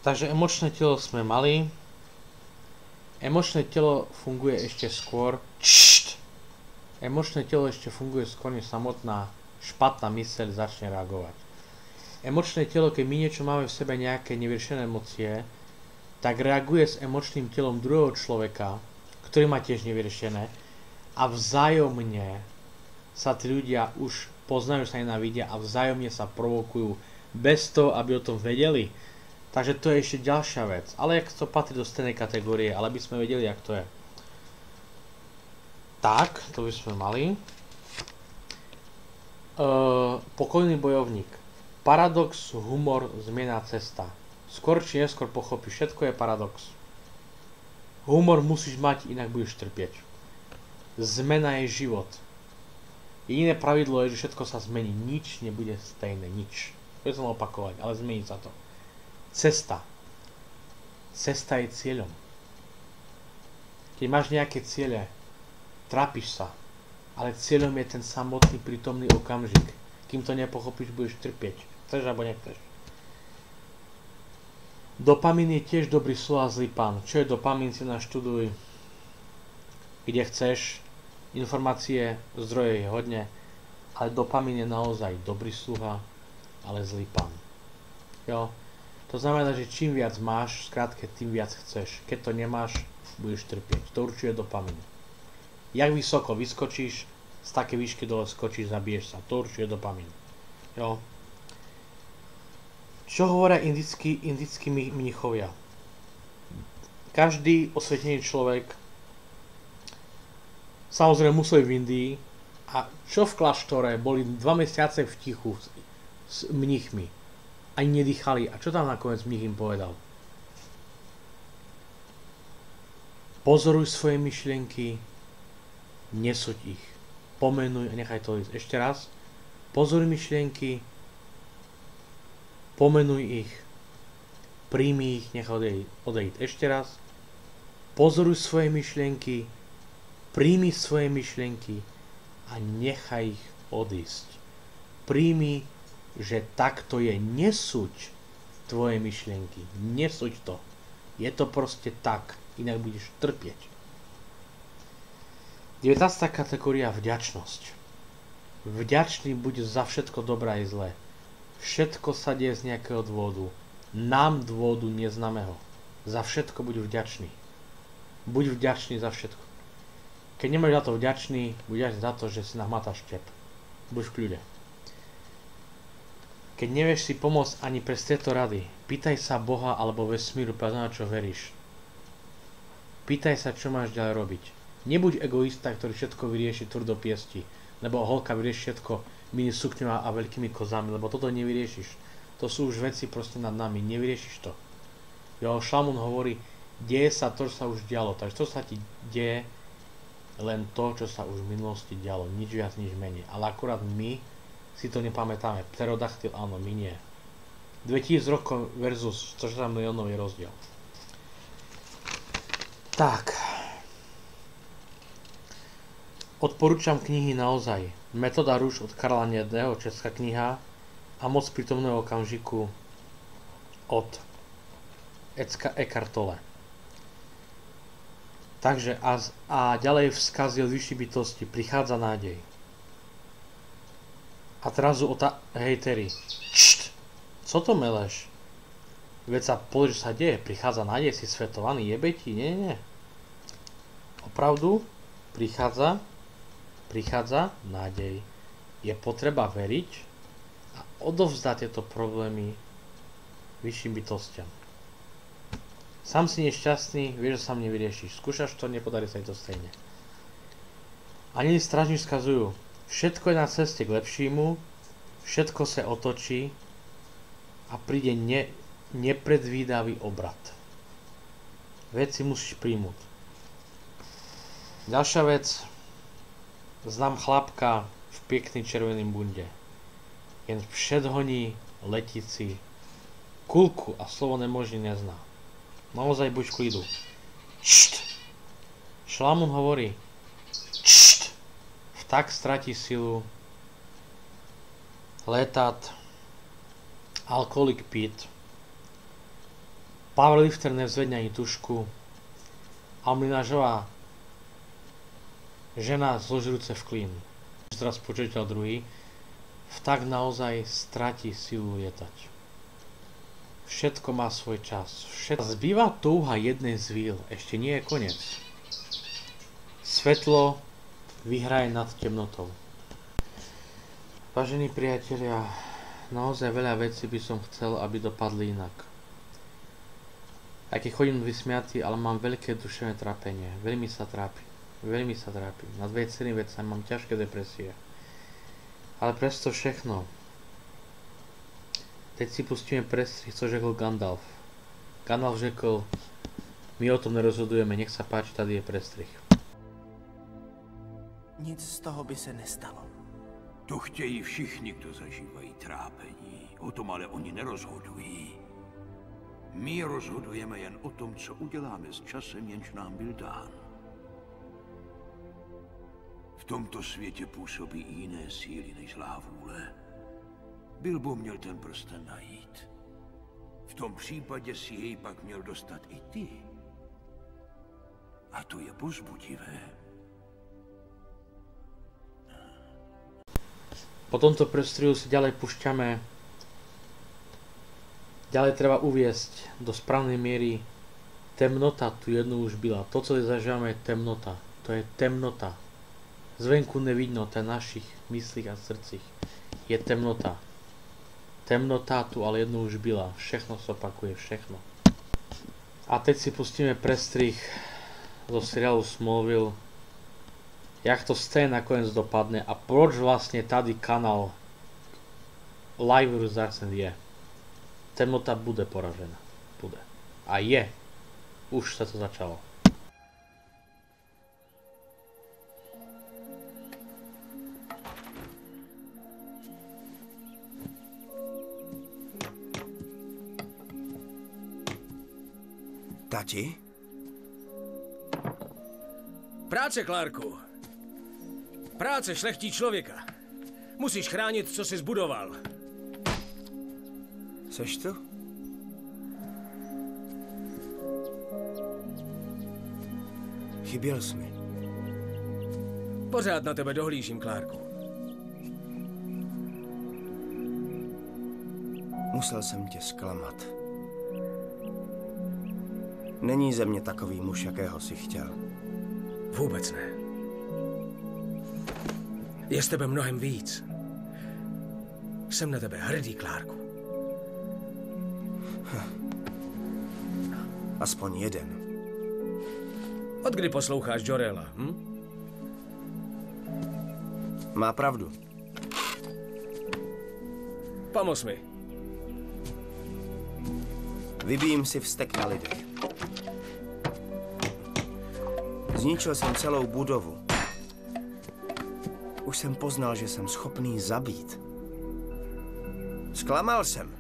Speaker 2: Takže emočné telo sme mali. Emočné telo funguje ešte skôr. Emočné telo ešte funguje skôr, než samotná špatná myseľ začne reagovať. Emočné telo, keď my niečo máme v sebe, nejaké nevyriešené emócie, tak reaguje s emočným telom druhého človeka, ktorý má tiež nevyriešené, a vzájomne sa tí ľudia už poznajú, sa nenávidia a vzájomne sa provokujú bez toho, aby o tom vedeli. Takže to je ešte ďalšia vec. Ale jak to patrí do stejnej kategórie, ale by sme vedeli, jak to je. Tak, to by sme mali. Pokojný bojovník. Paradox, humor, zmena, cesta. Skôr či neskôr pochopíš, všetko je paradox. Humor musíš mať, inak budeš trpieť. Zmena je život. Jediné pravidlo je, že všetko sa zmení. Nič nebude stejné, nič. Budem som opakovať, ale zmení sa to. Cesta. Cesta je cieľom. Keď máš nejaké ciele, trápiš sa, ale cieľom je ten samotný prítomný okamžik. Kým to nepochopíš, budeš trpieť. Chceš alebo nechceš. Dopamín je tiež dobrý slova zlý pán. Čo je dopamín, si naštuduj. Kde chceš. Informácie, zdroje je hodne. Ale dopamín je naozaj dobrý sluha, ale zlý pán. Jo. To znamená, že čím viac máš, skrátke, tým viac chceš. Keď to nemáš, budeš trpieť. To určuje dopamín. Jak vysoko vyskočíš, z také výšky dole skočíš, zabiješ sa. To určuje dopamín. Jo. Čo hovoria indickí mnichovia? Každý osvietený človek samozrejme museli v Indii a čo v kláštore boli 2 mesiace v tichu s mnichmi. Ani nedýchali. A čo tam nakoniec mních im povedal? Pozoruj svoje myšlienky, nesúď ich. Pomenuj a nechaj to ísť. Ešte raz. Pozoruj myšlienky, pomenuj ich, príjmi ich, nechaj odejít. Ešte raz. Pozoruj svoje myšlienky, príjmi svoje myšlienky a nechaj ich odísť. Príjmi, že takto je. Nesúď tvoje myšlienky. Nesúď to. Je to proste tak. Inak budeš trpieť. 19. kategória vďačnosť. Vďačný buď za všetko dobré aj zlé. Všetko sa deje z nejakého dôvodu. Nám dôvodu neznámeho. Za všetko buď vďačný. Buď vďačný za všetko. Keď nemáš za to vďačný, buď za to, že si nahmatáš štep. Buď v kľude. Keď nevieš si pomôcť ani pre tieto rady, pýtaj sa Boha alebo vesmíru, na čo veríš. Pýtaj sa, čo máš ďalej robiť. Nebuď egoista, ktorý všetko vyrieši tvrdopiesti, lebo holka vyrieši všetko mini sukňou a veľkými kozami, lebo toto nevyriešiš. To sú už veci proste nad nami, nevyriešiš to. Jo, Šalamún hovorí, deje sa to, čo sa už dialo, takže to sa ti deje len to, čo sa už v minulosti dialo, nič viac, nič menej. Ale akurát my si to nepamätáme. Pterodaktyl, áno, my nie. 2000 rokov versus 160 miliónov je rozdiel. Tak. Odporúčam knihy naozaj. Metoda rúž od Karla Nedného, česká kniha, a Moc prítomného okamžiku od Eckhart Tolle. Takže a ďalej vzkazy od vyšších bytosti. Prichádza nádej. A teraz hejteri. Co to meleš? Veď sa pozri, čo sa deje. Prichádza nádej, si svetovaný, jebe ti? Nie. Opravdu prichádza nádej. Je potreba veriť a odovzdať tieto problémy vyšším bytostiam. Sám si nešťastný, vieš, že sám nevyriešiš. Skúšaš to, nepodarí sa to stejne. Anjeli strážni vzkazujú, všetko je na ceste k lepšímu, všetko sa otočí a príde nepredvídavý obrat. Veci musíš príjmuť. Ďalšia vec, znám chlapka v pekný červeným bunde. Jen předhoní letici kulku a slovo nemožný nezná. Naozaj buď v klidu. Šalamún hovorí, vták stratí silu, letát, alkoholik pít, powerlifter nevzvedne ani tušku, a mlynářová žena zložujúce v klín. Teraz počítal druhý, vták naozaj stratí silu lietať. Všetko má svoj čas. Zbýva touha jednej z víl. Ešte nie je koniec. Svetlo vyhraje nad temnotou. Vážení priatelia, naozaj veľa vecí by som chcel, aby dopadli inak. Aj keď chodím vysmiatý, ale mám veľké duševné trápenie. Veľmi sa trápim. Nad viacerými vecami mám ťažké depresie. Ale presto všechno. Teď si pustíme prestrih, co řekl Gandalf. Gandalf řekl, my o tom nerozhodujeme, nech sa páči, tady je prestrih.
Speaker 9: Nic z toho by se nestalo.
Speaker 10: To chtějí všichni, kdo zažívají trápení. O tom ale oni nerozhodují. My rozhodujeme jen o tom, co uděláme s časem, jenž nám byl dán. V tomto světě působí i jiné síly než zlá vůle. Bilbo měl ten prsten najít. V tom případě si jej pak měl dostat i ty. A to je povzbudivé.
Speaker 2: Po tomto prestrihu si ďalej pušťame. Ďalej treba uviesť do správnej miery. Temnota tu jednu už byla. To, co zažívame, je temnota. To je temnota. Zvenku nevidno, to je našich myslích a srdcích. Je temnota. Temnota tu ale jednu už byla. Všechno sa opakuje, všechno. A teď si pustíme prestrih zo seriálu Smallville. Jak to scéna nakoniec dopadne a proč vlastne tady kanál Live vs. Darkseid je. Temnota bude poražená. Bude. A je. Už sa to začalo.
Speaker 9: Tati?
Speaker 11: Práce, Clarku. Práce šlechtí člověka. Musíš chránit, co jsi zbudoval.
Speaker 9: Seš tu? Chyběl jsi mi.
Speaker 11: Pořád na tebe dohlížím, Clarku.
Speaker 9: Musel jsem tě zklamat. Není ze mě takový muž, jakého jsi chtěl.
Speaker 11: Vůbec ne. Je z tebe mnohem víc. Jsem na tebe hrdý, Clarku.
Speaker 9: Aspoň jeden.
Speaker 11: Od kdy posloucháš Jor-Ela,
Speaker 9: Má pravdu.
Speaker 11: Pomoz mi.
Speaker 9: Vybijím si vztek na lidech. Zničil jsem celou budovu. Už jsem poznal, že jsem schopný zabít. Zklamal jsem.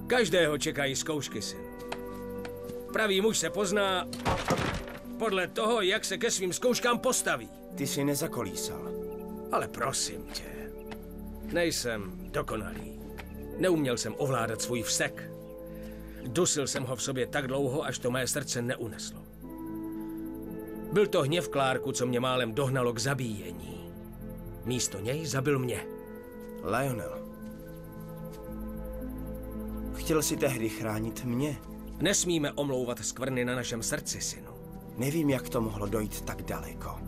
Speaker 11: Každého čekají zkoušky, syn. Pravý muž se pozná podle toho, jak se ke svým zkouškám postaví.
Speaker 9: Ty jsi nezakolísal.
Speaker 11: Ale prosím tě, nejsem dokonalý. Neuměl jsem ovládat svůj vztek. Dusil jsem ho v sobě tak dlouho, až to mé srdce neuneslo. Byl to hněv, Clarku, co mě málem dohnalo k zabíjení. Místo něj zabil mě.
Speaker 9: Lionel. Chtěl jsi tehdy chránit mě.
Speaker 11: Nesmíme omlouvat skvrny na našem srdci, synu.
Speaker 9: Nevím, jak to mohlo dojít tak daleko.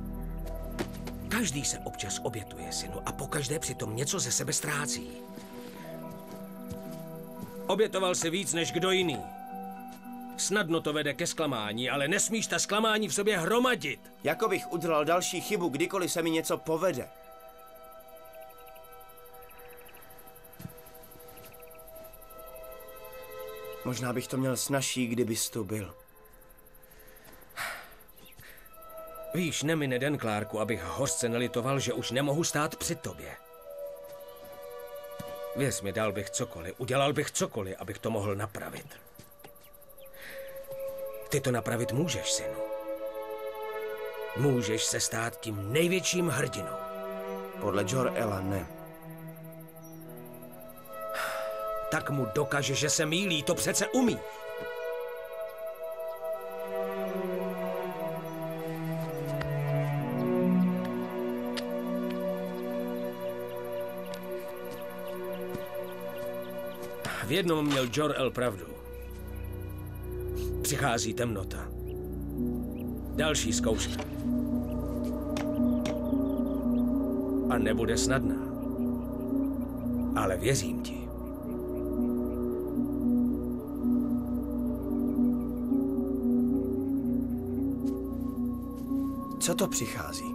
Speaker 11: Každý se občas obětuje, synu, a pokaždé přitom něco ze sebe ztrácí. Obětoval se víc než kdo jiný. Snadno to vede ke zklamání, ale nesmíš ta zklamání v sobě hromadit.
Speaker 9: Jako bych udělal další chybu, kdykoliv se mi něco povede. Možná bych to měl snazší, kdybys tu byl.
Speaker 11: Víš, nemine den, Clarku, abych hořce nelitoval, že už nemohu stát při tobě. Věř mi, dal bych cokoliv, udělal bych cokoliv, abych to mohl napravit. Ty to napravit můžeš, synu. Můžeš se stát tím největším hrdinou.
Speaker 9: Podle Jor-Ela ne.
Speaker 11: Tak mu dokaž, že se mýlí, to přece umí. V jednom měl Jor-El pravdu. Přichází temnota. Další zkouška. A nebude snadná. Ale věřím ti.
Speaker 9: Co to přichází?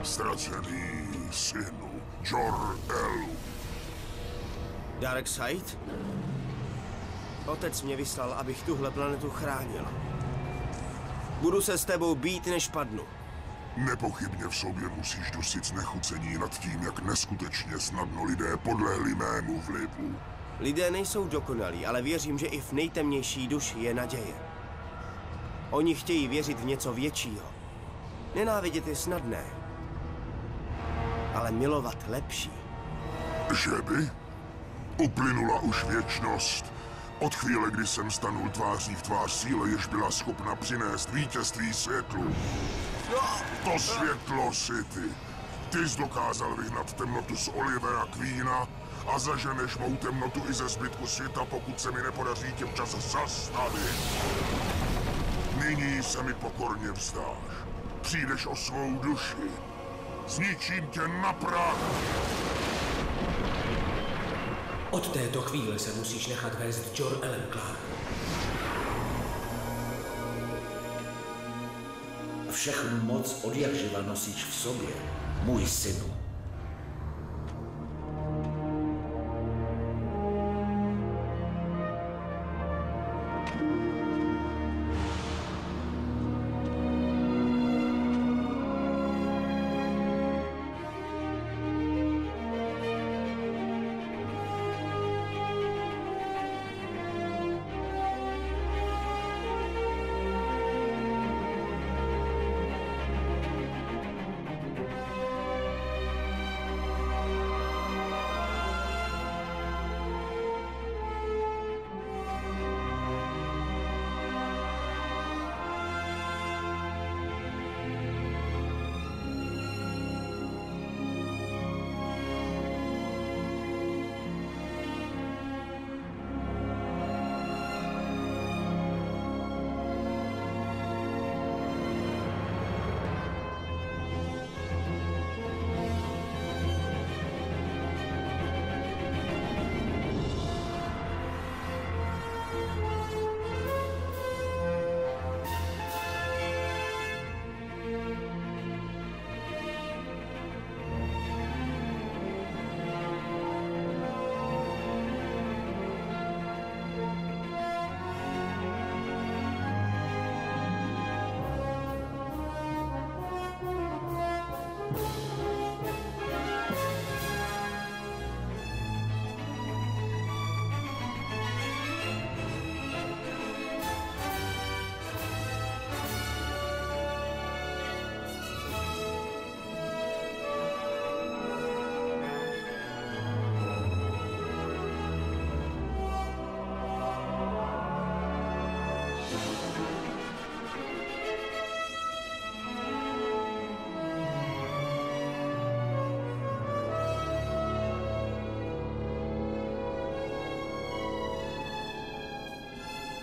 Speaker 12: Ztracený synu Jor-El.
Speaker 9: Darkseid? Otec mě vyslal, abych tuhle planetu chránil. Budu se s tebou bít, než padnu.
Speaker 12: Nepochybně v sobě musíš dusit znechucení nad tím, jak neskutečně snadno lidé podlehli mému vlivu.
Speaker 9: Lidé nejsou dokonalí, ale věřím, že i v nejtemnější duši je naděje. Oni chtějí věřit v něco většího. Nenávidět je snadné, ale milovat lepší.
Speaker 12: Že by? Uplynula už věčnost. Od chvíle, kdy jsem stanul tváří v tvář síle, jež byla schopna přinést vítězství světlu. To světlo si ty. Ty jsi dokázal vyhnat temnotu z Olivera Queena a zaženeš mou temnotu i ze zbytku světa, pokud se mi nepodaří tě včas zastavit. Nyní se mi pokorně vzdáš. Přijdeš o svou duši. Zničím tě na prach.
Speaker 11: Od této chvíle se musíš nechat vést Jor-Elem, Clark.
Speaker 13: Všechnu moc od jakživa nosíš v sobě, můj synu.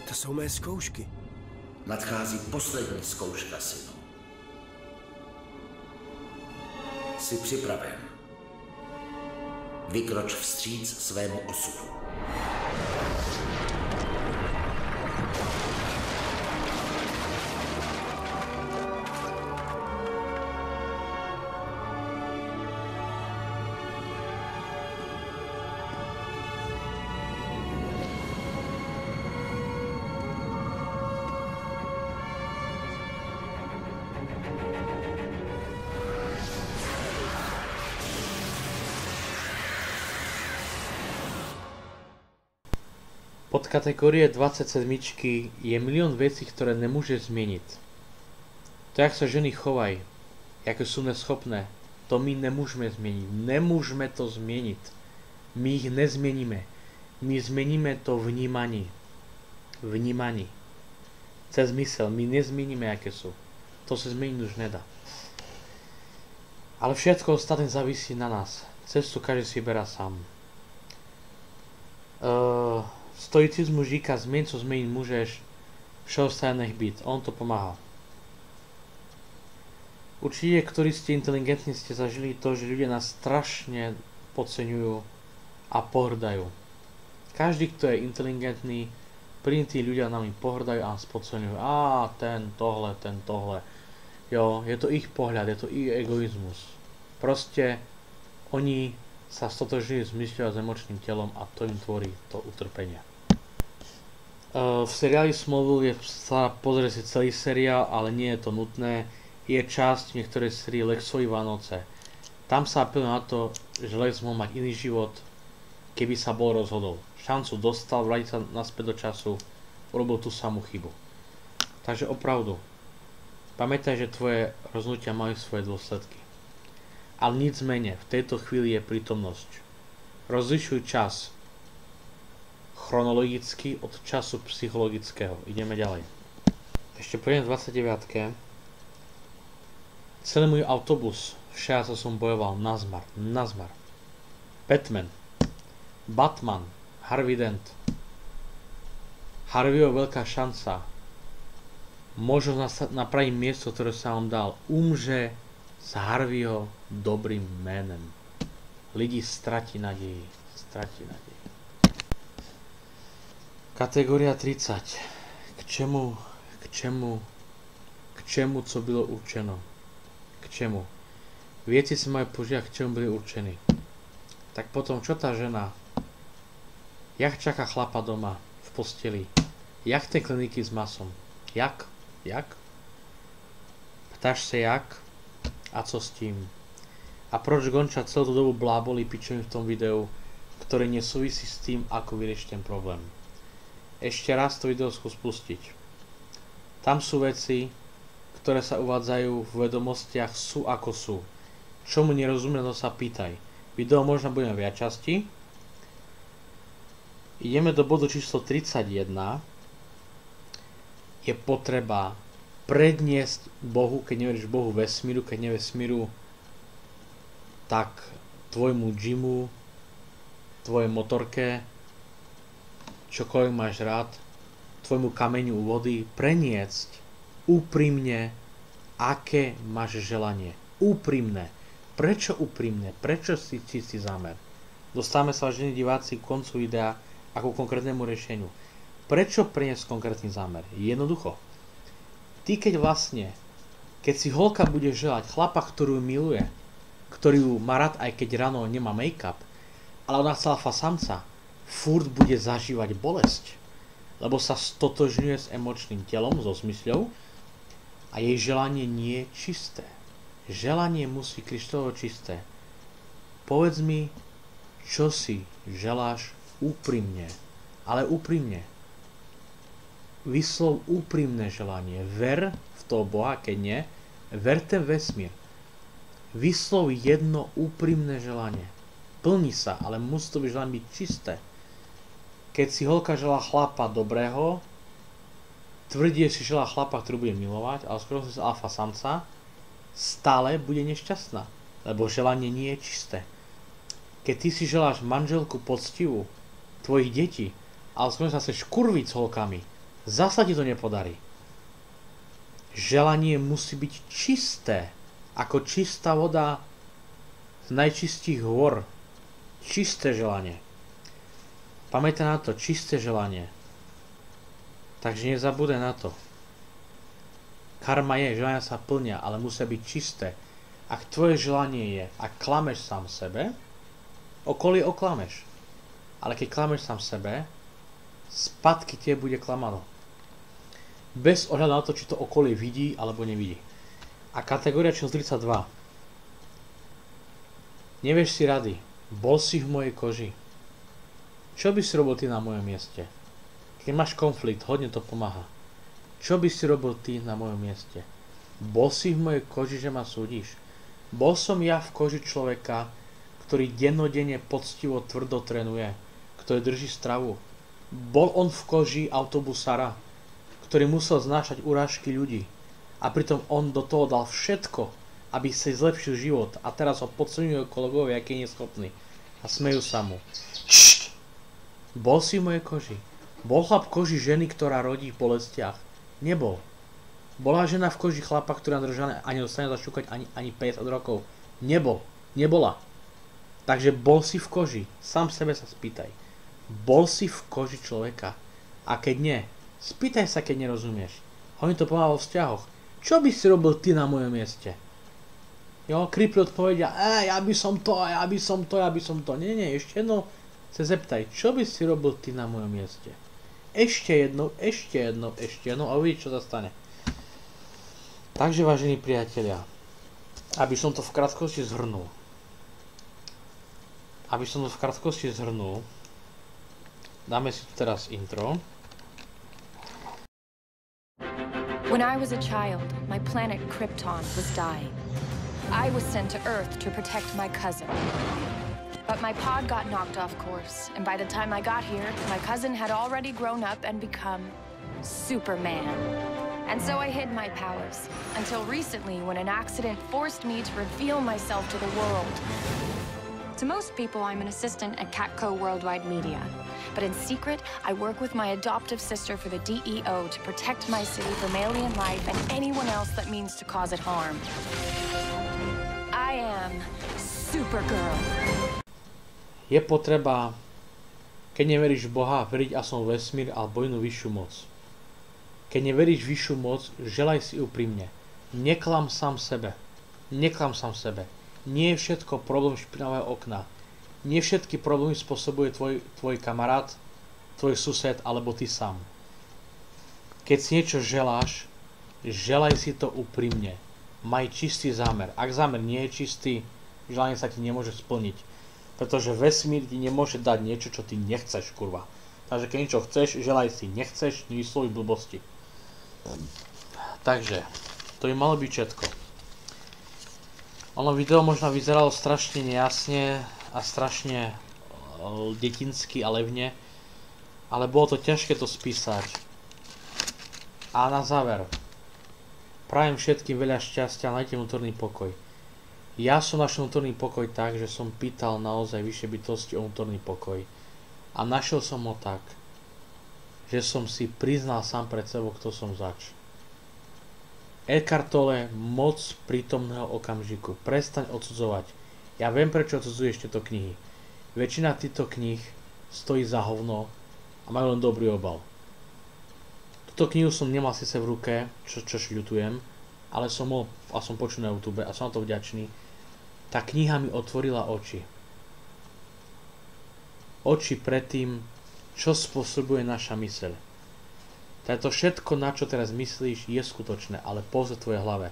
Speaker 9: To jsou mé zkoušky.
Speaker 13: Nadchází poslední zkouška, synu. Jsi připraven. Vykroč vstříc svému osudu.
Speaker 2: Podkategórie 27 je milión vecí, ktoré nemôžeš zmeniť. To, jak sa ženy chovajú, aké sú neschopné, to my nemôžeme zmeniť. Nemôžeme to zmeniť. My ich nezmeníme. My zmeníme to vnímaní. Cez mysel. My nezmeníme, aké sú. To sa zmeniť už nedá. Ale všetko ostatné závisí na nás. Cestu každý si berá sám. Stoicizmus říká, změň, co změnit můžeš, vše ostatné nech být. On to pomáhá. Určite, ktorí ste inteligentní, ste zažili to, že ľudia nás strašne podceňujú a pohrdajú. Každý, kto je inteligentný, tí ľudia nami pohrdajú a nás podceňujú. Ten tohle. Jo, je to ich pohľad, je to ich egoizmus. Proste oni sa stotožňujú s mysľou a s emočným telom a to im tvorí to utrpenie. V seriáli Smallville sa pozrieť si celý seriál, ale nie je to nutné. Je časť v niektorej sérii Lexovi Vánoce. Tam sa apeluje na to, že Lex mohol mať iný život, keby sa bol rozhodol. Šancu dostal, vrátiť sa naspäť do času, urobil tú samú chybu. Takže opravdu, pamätaj, že tvoje rozhodnutia majú svoje dôsledky. Ale nic menej, v tejto chvíli je prítomnosť. Rozlišuj čas chronologicky od času psychologického. Ideme ďalej. Ešte pôjdem v 29. Celý môj autobus, však som bojoval nazmar. Batman, Harvey Dent. Harveyho veľká šanca. Možnosť napraviť miesto, ktoré sa vám dal. Umře s Harveyho dobrým menem. Lidi stratí nádej. Kategória 30. K čemu, co bylo určeno? K čemu? Viete si majú požiadať, k čemu byli určení. Tak potom, čo tá žena? Jak čaká chlapa doma, v posteli? Jak tie kliniky s masom? Jak? Ptáš sa jak? A co s tým? A proč Gonča celú tú dobu blábolí pičovým v tom videu, ktoré nesúvisí s tým, ako vyriešiť ten problém? Ešte raz to video skús pustiť. Tam sú veci, ktoré sa uvádzajú v vedomostiach sú ako sú. Čo mu nerozumie, to sa pýtaj. Video možno budeme viac časti. Ideme do bodu číslo 31. Je potreba predniesť Bohu, keď neveríš Bohu vesmíru, keď nevesmíru, tak tvojmu gymu, tvojej motorke, čokoľvek máš rád, tvojmu kameňu u vody, preniesť úprimne, aké máš želanie. Úprimné. Prečo úprimné? Prečo si čistý zámer? Dostávame sa, vážení diváci, k koncu videa ako konkrétnemu riešeniu. Prečo preniesť konkrétny zámer? Jednoducho. Ty keď si holka bude želať chlapa, ktorú miluje, ktorý ju má rád, aj keď ráno nemá make-up, ale ona chce alfa samca, furt bude zažívať bolesť, lebo sa stotožňuje s emočným telom, so zmysľou, a jej želanie nie je čisté. Želanie musí kryštálovo čisté. Povedz mi, čo si želáš úprimne, ale úprimne. Vyslov úprimné želanie. Ver v toho Boha, keď nie, ver ten vesmír. Vyslov jedno úprimné želanie. Plní sa, ale musí to byť želanie byť čisté. Keď si holka želá chlapa dobrého, tvrdí, že si želá chlapa, ktorý bude milovať, ale skoro si alfa samca, stále bude nešťastná, lebo želanie nie je čisté. Keď ty si želáš manželku poctivú, tvojich detí, ale skoro sa chceš kurviť s holkami, zasa ti to nepodarí. Želanie musí byť čisté, ako čistá voda z najčistých hôr. Čisté želanie. Pamätaj na to, čisté želanie. Takže nezabúdaj na to. Karma je, želania sa plnia, ale musia byť čisté. Ak tvoje želanie je, ak klameš sám sebe, okolie oklameš. Ale keď klameš sám sebe, spadky tie bude klamano. Bez ohľadu na to, či to okolie vidí alebo nevidí. A kategória číslo 32. Nevieš si rady. Bol si v mojej koži. Čo by si robil ty na mojom mieste? Keď máš konflikt, hodne to pomáha. Čo by si robil ty na mojom mieste? Bol si v mojej koži, že ma súdiš? Bol som ja v koži človeka, ktorý dennodenne poctivo tvrdo trénuje, ktorý drží stravu. Bol on v koži autobusára, ktorý musel znášať urážky ľudí. A pritom on do toho dal všetko, aby si zlepšil život. A teraz ho podceňujú kolegovia, aký je neschopný. A smejú sa mu. Ššt! Bol si v mojej koži. Bol chlap v koži ženy, ktorá rodí v bolestiach. Nebol. Bola žena v koži chlapa, ktorá držaná a nedostane zašúkať ani 50 rokov. Nebol. Nebola. Takže bol si v koži. Sám sebe sa spýtaj. Bol si v koži človeka. A keď nie, spýtaj sa, keď nerozumieš. Hovorím to pomáha vo vzťahoch. Čo by si robil ty na mojom mieste? Jo, Kripli odpovedia, ja by som to, ja by som to, ja by som to. Nie, ešte jedno sa zeptaj, čo by si robil ty na mojom mieste? Ešte jedno a uvidíš, čo sa stane. Takže, vážení priatelia, aby som to v krátkosti zhrnul. Dáme si tu teraz intro.
Speaker 14: When I was a child, my planet Krypton was dying. I was sent to Earth to protect my cousin. But my pod got knocked off course, and by the time I got here, my cousin had already grown up and become Superman. And so I hid my powers, until recently when an accident forced me to reveal myself to the world. To most people, I'm an assistant at Catco Worldwide Media. But in secret, I work with my adoptive sister for the DEO to protect my city from alien life and anyone else that means to cause it harm. I am Supergirl.
Speaker 2: Je potreba, keď neveríš v Boha, veriť aspoň v vesmír alebo inú vyššiu moc. Keď neveríš v vyššiu moc, želaj si úprimne. Neklam sám sebe. Nie je všetko problém špinavého okna. Nie všetky problémy spôsobuje tvoj kamarát, tvoj sused alebo ty sám. Keď si niečo želáš, želaj si to úprimne. Maj čistý zámer. Ak zámer nie je čistý, želanie sa ti nemôže splniť. Pretože vesmír ti nemôže dať niečo, čo ty nechceš, kurva. Takže keď niečo chceš, želaj si. Nechceš, nevyslovuj blbosti. Takže, to by malo byť všetko. Ono video možno vyzeralo strašne nejasne a strašne detinsky a levne, ale bolo to ťažké to spísať. A na záver, prajem všetkým veľa šťastia a najte vnútorný pokoj. Ja som našiel vnútorný pokoj tak, že som pýtal naozaj vyššie bytosti o vnútorný pokoj. A našiel som ho tak, že som si priznal sám pred sebou, kto som zač. Eckhart Tolle, moc prítomného okamžiku. Prestaň odsudzovať. Ja viem, prečo odsudzuješ tieto knihy. Väčšina týchto kníh stojí za hovno a majú len dobrý obal. Túto knihu som nemal síce v ruke, čo ľutujem, ale som počul na YouTube a som na to vďačný. Tá kniha mi otvorila oči. Oči pred tým, čo spôsobuje naša myseľ. To všetko, na čo teraz myslíš, je skutočné, ale pouze v tvojej hlave.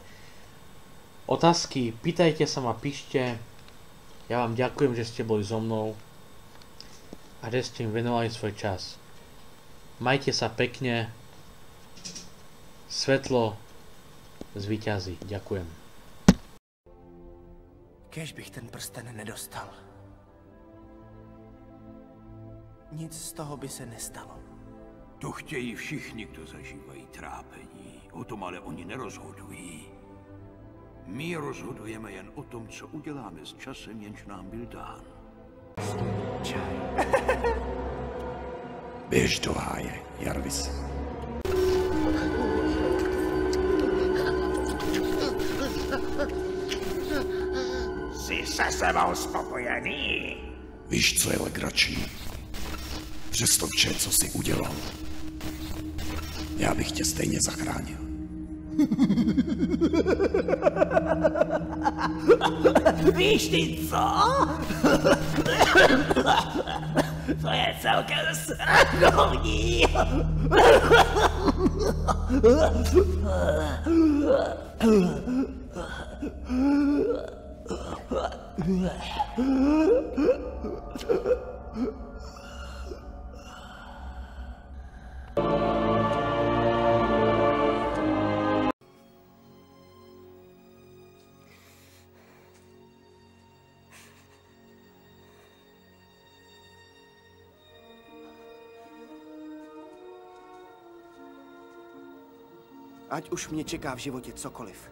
Speaker 2: Otázky, pýtajte sa ma, píšte. Ja vám ďakujem, že ste boli so mnou a že ste im venovali svoj čas. Majte sa pekne. Svetlo zvíťazí. Ďakujem.
Speaker 9: Kéž bych ten prsten nedostal. Nic z toho by se nestalo.
Speaker 10: To chtějí všichni, kdo zažívají trápení. O tom ale oni nerozhodují. My rozhodujeme jen o tom, co uděláme s časem, jenž nám byl dán.
Speaker 8: Běž do háje, Jarvis.
Speaker 7: Jsi se sebou spokojený?
Speaker 8: Víš, co je legrační? Přesto vše, co jsi udělal. Já bych tě stejně zachránil.
Speaker 7: Víš ty co? To je celkem srandovní.
Speaker 9: Ať už mě čeká v životě cokoliv,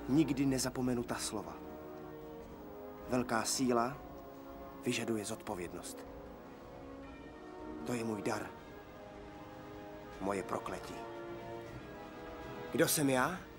Speaker 9: nikdy nezapomenu ta slova. Velká síla vyžaduje zodpovědnost. To je můj dar. Moje prokletí. Kdo jsem já?